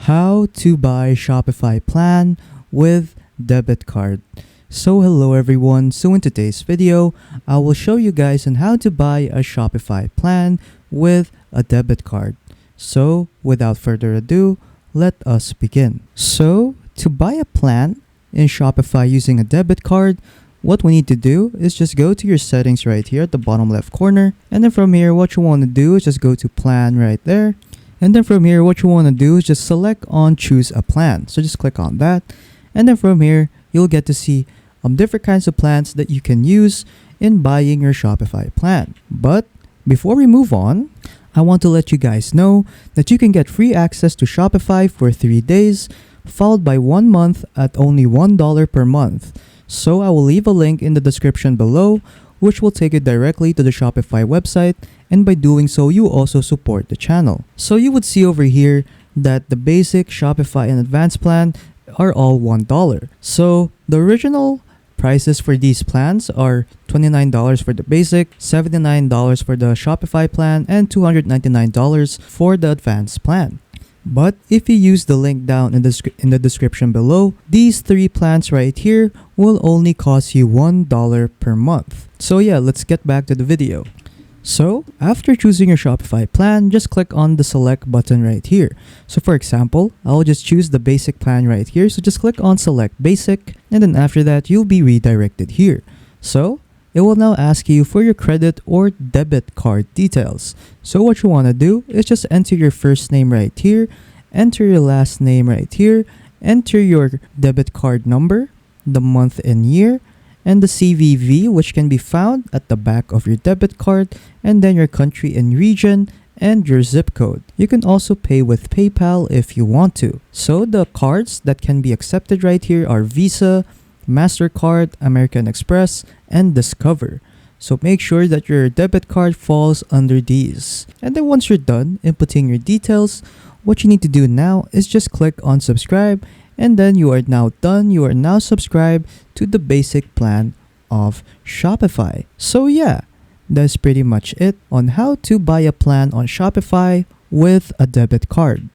How to buy Shopify plan with debit card. So hello everyone, so in today's video, I will show you guys on how to buy a Shopify plan with a debit card. So without further ado, let us begin. So to buy a plan in Shopify using a debit card, what we need to do is just go to your settings right here at the bottom left corner. And then from here, what you want to do is just go to plan right there. And then from here, what you want to do is just select on choose a plan. So just click on that. And then from here, you'll get to see different kinds of plans that you can use in buying your Shopify plan. But before we move on, I want to let you guys know that you can get free access to Shopify for 3 days, followed by 1 month at only $1 per month. So I will leave a link in the description below, which will take you directly to the Shopify website, and by doing so, you also support the channel. So you would see over here that the basic, Shopify, and advanced plan are all $1. So the original prices for these plans are $29 for the basic, $79 for the Shopify plan, and $299 for the advanced plan. But if you use the link down in the description below, these 3 plans right here will only cost you $1 per month. So yeah, let's get back to the video. So after choosing your Shopify plan, just click on the select button right here. So for example, I'll just choose the basic plan right here. So just click on select basic, and then after that, you'll be redirected here. So it will now ask you for your credit or debit card details. So what you want to do is just enter your first name right here, enter your last name right here, enter your debit card number, the month and year, and the CVV, which can be found at the back of your debit card, and then your country and region, and your zip code. You can also pay with PayPal if you want to. So the cards that can be accepted right here are Visa, MasterCard, American Express, and Discover. So make sure that your debit card falls under these. And then once you're done inputting your details, what you need to do now is just click on subscribe, and then you are now done. You are now subscribed to the basic plan of Shopify. So yeah, that's pretty much it on how to buy a plan on Shopify with a debit card.